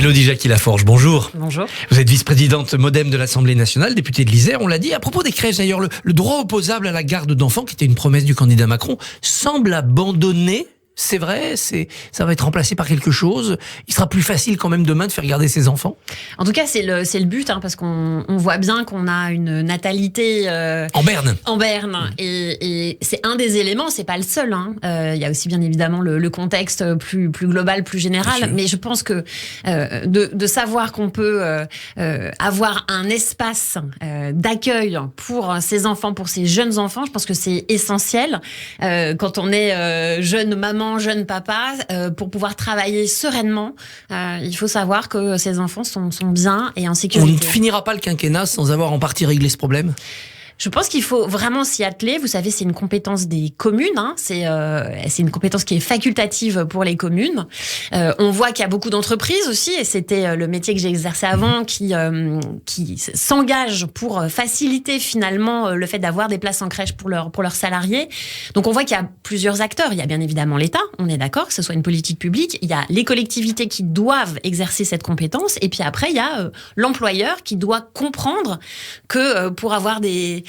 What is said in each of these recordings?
Élodie Jacqui-Laforge, bonjour. Bonjour. Vous êtes vice-présidente MoDem de l'Assemblée nationale, députée de l'Isère, on l'a dit. À propos des crèches d'ailleurs, le droit opposable à la garde d'enfants, qui était une promesse du candidat Macron, semble abandonné. C'est vrai, ça va être remplacé par quelque chose. Il sera plus facile quand même demain de faire garder ses enfants. En tout cas, c'est le but, parce qu'on voit bien qu'on a une natalité en berne. Et c'est un des éléments, c'est pas le seul. Il y a aussi bien évidemment le contexte plus global, plus général. Mais je pense que de savoir qu'on peut avoir un espace d'accueil pour ses enfants, pour ses jeunes enfants, je pense que c'est essentiel quand on est jeune maman, jeune papa, pour pouvoir travailler sereinement, il faut savoir que ces enfants sont bien et en sécurité. On ne finira pas le quinquennat sans avoir en partie réglé ce problème ? Je pense qu'il faut vraiment s'y atteler. Vous savez, c'est une compétence des communes. C'est une compétence qui est facultative pour les communes. On voit qu'il y a beaucoup d'entreprises aussi, et c'était le métier que j'ai exercé avant, qui s'engagent pour faciliter finalement le fait d'avoir des places en crèche pour leurs salariés. Donc on voit qu'il y a plusieurs acteurs. Il y a bien évidemment l'État, on est d'accord, que ce soit une politique publique. Il y a les collectivités qui doivent exercer cette compétence. Et puis après, il y a l'employeur qui doit comprendre que pour avoir des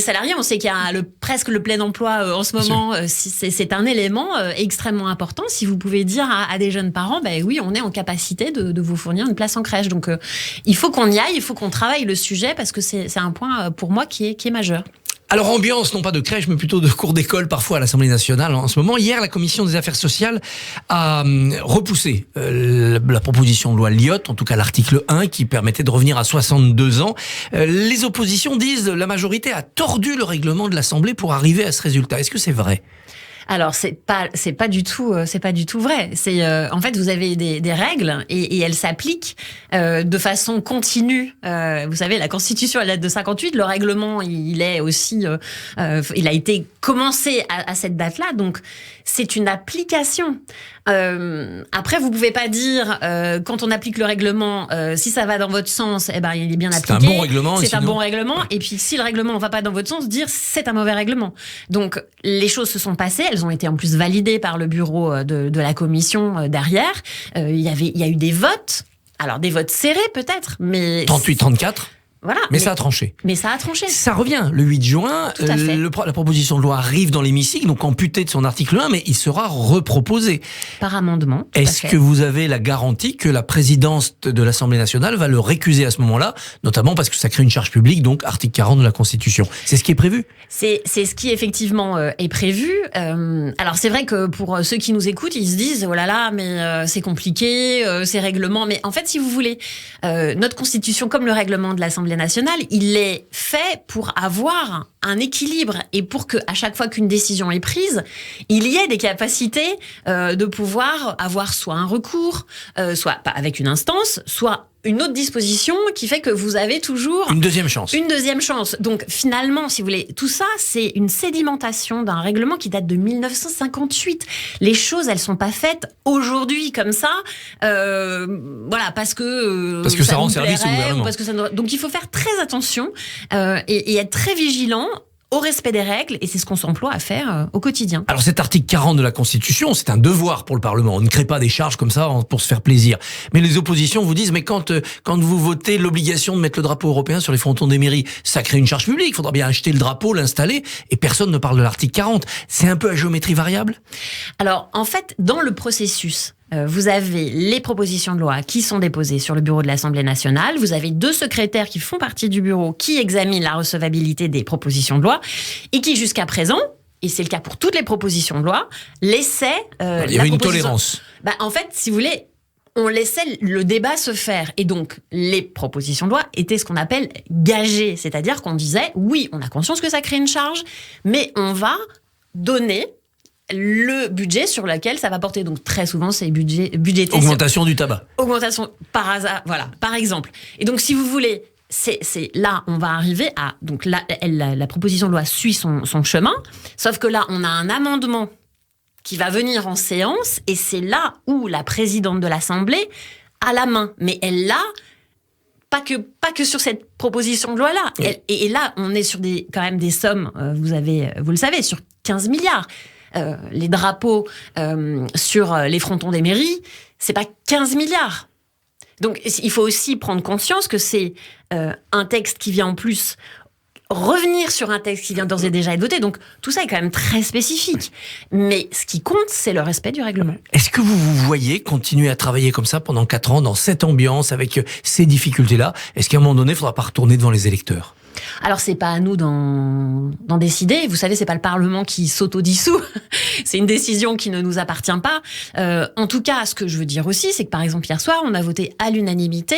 salariés, on sait qu'il y a presque le plein emploi en ce moment. C'est un élément extrêmement important. Si vous pouvez dire à des jeunes parents, oui, on est en capacité de vous fournir une place en crèche. Donc, il faut qu'on y aille, il faut qu'on travaille le sujet parce que c'est un point pour moi qui est majeur. Alors, ambiance, non pas de crèche, mais plutôt de cours d'école, parfois à l'Assemblée nationale. En ce moment, hier, la Commission des affaires sociales a repoussé la proposition de loi Lyotte, en tout cas l'article 1, qui permettait de revenir à 62 ans. Les oppositions disent, la majorité a tordu le règlement de l'Assemblée pour arriver à ce résultat. Est-ce que c'est vrai ? Alors c'est pas du tout vrai. C'est en fait vous avez des règles et elles s'appliquent de façon continue. Vous savez, la Constitution elle date de 58, le règlement il est aussi il a été commencé à cette date-là, donc c'est une application. Après vous pouvez pas dire quand on applique le règlement si ça va dans votre sens, il est bien appliqué. C'est un bon règlement. C'est un bon règlement. Et puis si le règlement ne va pas dans votre sens, dire c'est un mauvais règlement. Donc les choses se sont passées. Elles ont été en plus validées par le bureau de la commission derrière. Il y a eu des votes. Alors, des votes serrés peut-être, mais... 38-34 ? Voilà. Mais ça a tranché. Mais ça a tranché. Ça revient le 8 juin. Tout à fait. La proposition de loi arrive dans l'hémicycle, donc amputé de son article 1, mais il sera reproposé. Par amendement. Est-ce que vous avez la garantie que la présidence de l'Assemblée nationale va le récuser à ce moment-là, notamment parce que ça crée une charge publique, donc article 40 de la Constitution ? C'est ce qui est prévu ? C'est ce qui effectivement est prévu. Alors c'est vrai que pour ceux qui nous écoutent, ils se disent oh là là, mais c'est compliqué, ces règlements. Mais en fait, si vous voulez, notre Constitution, comme le règlement de l'Assemblée nationale, il est fait pour avoir un équilibre et pour que à chaque fois qu'une décision est prise, il y ait des capacités de pouvoir avoir soit un recours, soit pas avec une instance, soit une autre disposition qui fait que vous avez toujours... Une deuxième chance. Une deuxième chance. Donc, finalement, si vous voulez, tout ça, c'est une sédimentation d'un règlement qui date de 1958. Les choses, elles sont pas faites aujourd'hui comme ça, parce que ça rend service au gouvernement. Donc, il faut faire très attention et être très vigilant au respect des règles, et c'est ce qu'on s'emploie à faire au quotidien. Alors cet article 40 de la Constitution, c'est un devoir pour le Parlement. On ne crée pas des charges comme ça pour se faire plaisir. Mais les oppositions vous disent, mais quand vous votez l'obligation de mettre le drapeau européen sur les frontons des mairies, ça crée une charge publique. Il faudra bien acheter le drapeau, l'installer, et personne ne parle de l'article 40. C'est un peu à géométrie variable ? Alors, en fait, dans le processus, vous avez les propositions de loi qui sont déposées sur le bureau de l'Assemblée nationale. Vous avez 2 secrétaires qui font partie du bureau qui examinent la recevabilité des propositions de loi et qui, jusqu'à présent, et c'est le cas pour toutes les propositions de loi, laissaient... il y avait une tolérance. En fait, si vous voulez, on laissait le débat se faire. Et donc, les propositions de loi étaient ce qu'on appelle gagées. C'est-à-dire qu'on disait, oui, on a conscience que ça crée une charge, mais on va donner le budget sur lequel ça va porter. Donc, très souvent, c'est budgété. Augmentation du tabac. Augmentation par hasard, voilà, par exemple. Et donc, si vous voulez, c'est là, on va arriver à... Donc, là, la proposition de loi suit son chemin, sauf que là, on a un amendement qui va venir en séance, et c'est là où la présidente de l'Assemblée a la main. Mais elle l'a pas que sur cette proposition de loi-là. Oui. Et là, on est sur quand même des sommes, vous le savez, sur 15 milliards. Les drapeaux sur les frontons des mairies, c'est pas 15 milliards. Donc, il faut aussi prendre conscience que c'est un texte qui vient en plus revenir sur un texte qui vient d'ores et déjà être voté. Donc, tout ça est quand même très spécifique. Mais ce qui compte, c'est le respect du règlement. Est-ce que vous voyez continuer à travailler comme ça pendant 4 ans, dans cette ambiance, avec ces difficultés-là? Est-ce qu'à un moment donné, il ne faudra pas retourner devant les électeurs? Alors, c'est pas à nous d'en décider. Vous savez, c'est pas le Parlement qui s'auto-dissout. C'est une décision qui ne nous appartient pas. En tout cas, ce que je veux dire aussi, c'est que par exemple, hier soir, on a voté à l'unanimité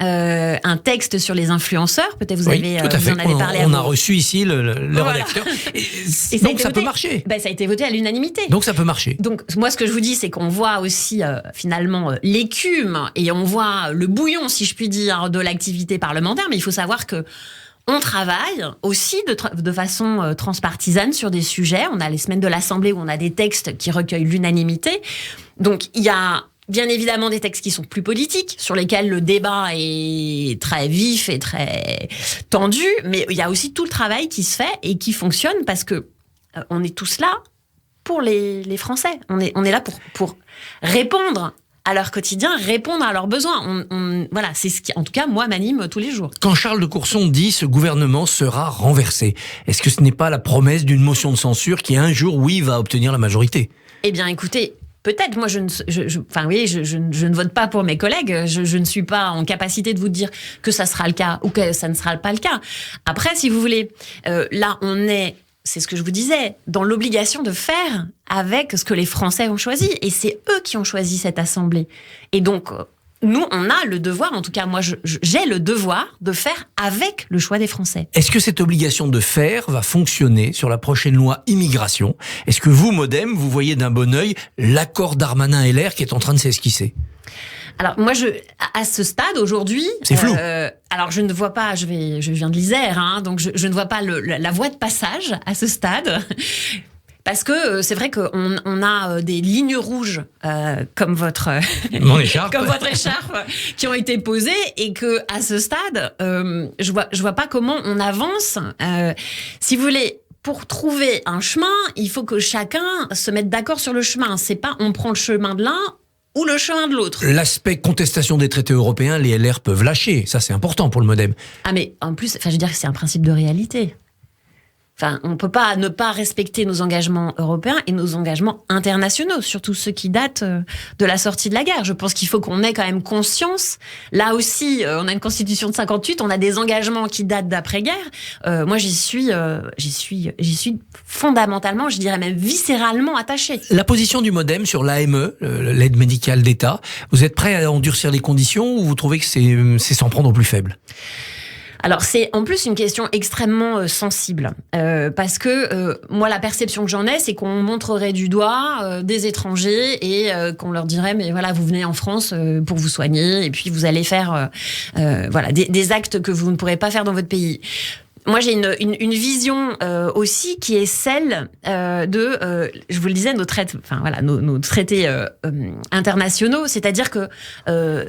un texte sur les influenceurs. Peut-être vous avez vous en avez parlé. On a reçu ici le rédacteur. Et donc, ça peut marcher. Ça a été voté à l'unanimité. Donc, ça peut marcher. Donc, moi, ce que je vous dis, c'est qu'on voit aussi, finalement, l'écume et on voit le bouillon, si je puis dire, de l'activité parlementaire. Mais il faut savoir que on travaille aussi de façon transpartisane sur des sujets. On a les semaines de l'Assemblée où on a des textes qui recueillent l'unanimité. Donc, il y a bien évidemment des textes qui sont plus politiques, sur lesquels le débat est très vif et très tendu. Mais il y a aussi tout le travail qui se fait et qui fonctionne parce que on est tous là pour les Français. On est là pour répondre à leur quotidien, répondre à leurs besoins. Voilà, c'est ce qui, en tout cas, moi, m'anime tous les jours. Quand Charles de Courson dit « ce gouvernement sera renversé », est-ce que ce n'est pas la promesse d'une motion de censure qui, un jour, oui, va obtenir la majorité? Eh bien, écoutez, peut-être, moi, je ne vote pas pour mes collègues, je ne suis pas en capacité de vous dire que ça sera le cas ou que ça ne sera pas le cas. Après, si vous voulez, là, on est... C'est ce que je vous disais, dans l'obligation de faire avec ce que les Français ont choisi. Et c'est eux qui ont choisi cette Assemblée. Et donc, nous, on a le devoir, en tout cas, moi, j'ai le devoir de faire avec le choix des Français. Est-ce que cette obligation de faire va fonctionner sur la prochaine loi immigration? Est-ce que vous, Modem, vous voyez d'un bon œil l'accord Darmanin-LR qui est en train de s'esquisser? Alors moi, à ce stade aujourd'hui, c'est flou. Alors je ne vois pas, je viens de l'Isère, hein, donc je ne vois pas la voie de passage à ce stade. Parce que c'est vrai qu'on a des lignes rouges comme votre écharpe. comme votre écharpe qui ont été posées et que à ce stade, je vois pas comment on avance. Si vous voulez. Pour trouver un chemin, il faut que chacun se mette d'accord sur le chemin. C'est pas on prend le chemin de l'un ou le chemin de l'autre. L'aspect contestation des traités européens, les LR peuvent lâcher. Ça, c'est important pour le Modem. Ah, mais en plus, je veux dire que c'est un principe de réalité. Enfin, on ne peut pas ne pas respecter nos engagements européens et nos engagements internationaux, surtout ceux qui datent de la sortie de la guerre. Je pense qu'il faut qu'on ait quand même conscience. Là aussi, on a une constitution de 58, on a des engagements qui datent d'après-guerre. Moi, j'y suis fondamentalement, je dirais même viscéralement attachée. La position du Modem sur l'AME, l'aide médicale d'État, vous êtes prêt à endurcir les conditions ou vous trouvez que c'est s'en prendre au plus faible ? Alors, c'est en plus une question extrêmement sensible. Parce que moi, la perception que j'en ai, c'est qu'on montrerait du doigt des étrangers et qu'on leur dirait, mais voilà, vous venez en France pour vous soigner et puis vous allez faire des actes que vous ne pourrez pas faire dans votre pays. Moi, j'ai une vision aussi qui est celle je vous le disais, nos traités internationaux, c'est-à-dire que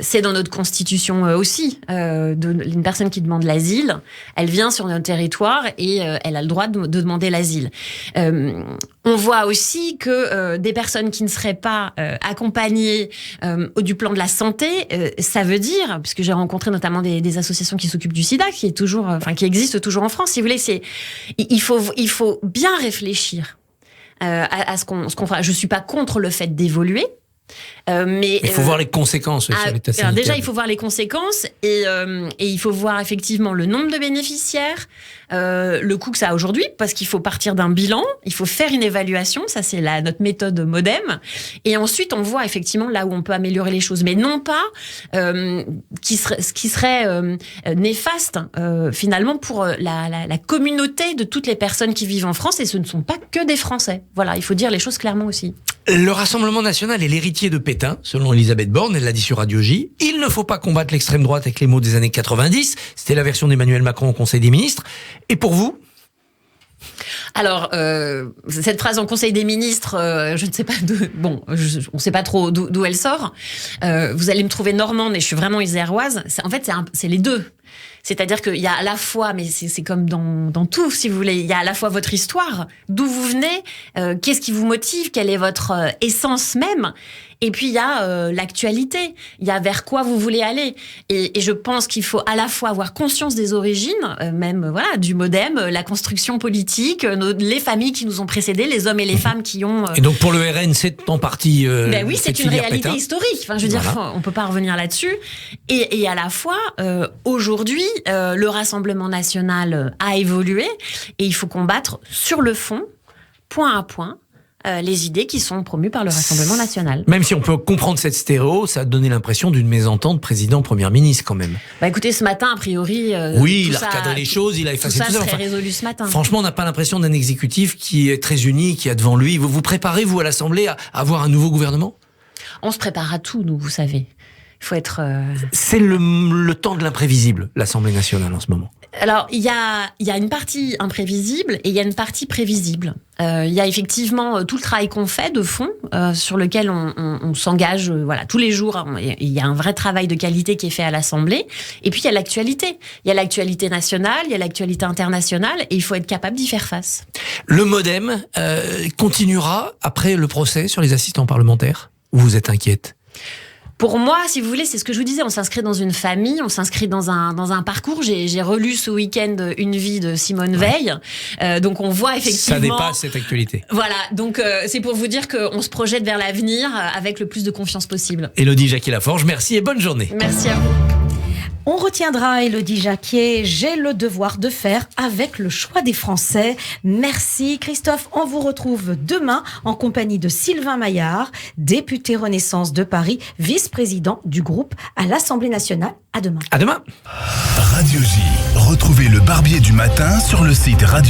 c'est dans notre constitution aussi. Une personne qui demande l'asile, elle vient sur notre territoire et elle a le droit de demander l'asile. On voit aussi que des personnes qui ne seraient pas accompagnées du plan de la santé, ça veut dire, puisque j'ai rencontré notamment des associations qui s'occupent du sida, qui existent toujours en France, si vous voulez, il faut bien réfléchir à ce qu'on fera. Je suis pas contre le fait d'évoluer. Mais il faut voir les conséquences sur l'état sanitaire. Déjà, il faut voir les conséquences et il faut voir effectivement le nombre de bénéficiaires, le coût que ça a aujourd'hui, parce qu'il faut partir d'un bilan, il faut faire une évaluation, ça c'est notre méthode Modem, et ensuite on voit effectivement là où on peut améliorer les choses, mais non pas ce qui serait néfaste finalement pour la communauté de toutes les personnes qui vivent en France, et ce ne sont pas que des Français. Voilà, il faut dire les choses clairement aussi. Le Rassemblement national est l'héritier de Pétain, selon Elisabeth Borne, elle l'a dit sur Radio J. Il ne faut pas combattre l'extrême droite avec les mots des années 90. C'était la version d'Emmanuel Macron au Conseil des ministres. Et pour vous ? Alors, cette phrase en Conseil des ministres, je ne sais pas on ne sait pas trop d'où elle sort. Vous allez me trouver normande et je suis vraiment iséroise. C'est les deux. C'est-à-dire qu'il y a à la fois, mais c'est comme dans tout, si vous voulez, il y a à la fois votre histoire, d'où vous venez, qu'est-ce qui vous motive, quelle est votre essence même. Et puis il y a l'actualité, il y a vers quoi vous voulez aller. Et je pense qu'il faut à la fois avoir conscience des origines, même voilà, du MoDem, la construction politique, les familles qui nous ont précédés, les hommes et les femmes qui ont... Et donc pour le RN, c'est en partie... Ben oui, c'est une réalité Pétain. historique. Enfin, je veux dire, on peut pas revenir là-dessus. Et à la fois, aujourd'hui, le Rassemblement national a évolué et il faut combattre sur le fond, point à point, les idées qui sont promues par le Rassemblement national. Même si on peut comprendre cette stéréo, ça a donné l'impression d'une mésentente président-première ministre quand même. Bah écoutez, ce matin, a priori... oui, il a recadré les choses, il a effacé tout ça. Tout ça serait résolu ce matin. Franchement, on n'a pas l'impression d'un exécutif qui est très uni, qui a devant lui. Vous vous préparez, vous, à l'Assemblée, à avoir un nouveau gouvernement ? On se prépare à tout, nous, vous savez. Il faut être... C'est le temps de l'imprévisible, l'Assemblée nationale, en ce moment. Alors, il y a une partie imprévisible et il y a une partie prévisible. Il y a effectivement tout le travail qu'on fait de fond, sur lequel on s'engage voilà, tous les jours. Il y a un vrai travail de qualité qui est fait à l'Assemblée. Et puis, il y a l'actualité. Il y a l'actualité nationale, il y a l'actualité internationale, et il faut être capable d'y faire face. Le MoDem continuera après le procès sur les assistants parlementaires ? Ou vous êtes inquiète ? Pour moi, si vous voulez, c'est ce que je vous disais, on s'inscrit dans une famille, on s'inscrit dans un parcours. J'ai relu ce week-end Une vie de Simone Veil. Donc on voit effectivement... Ça dépasse cette actualité. Voilà, donc c'est pour vous dire qu'on se projette vers l'avenir avec le plus de confiance possible. Élodie Jacquier-Laforge, merci et bonne journée. Merci à vous. On retiendra Élodie Jacquier, j'ai le devoir de faire avec le choix des Français. Merci Christophe, on vous retrouve demain en compagnie de Sylvain Maillard, député Renaissance de Paris, vice-président du groupe à l'Assemblée nationale. À demain. À demain. Radio J, retrouvez le Barbier du matin sur le site radio.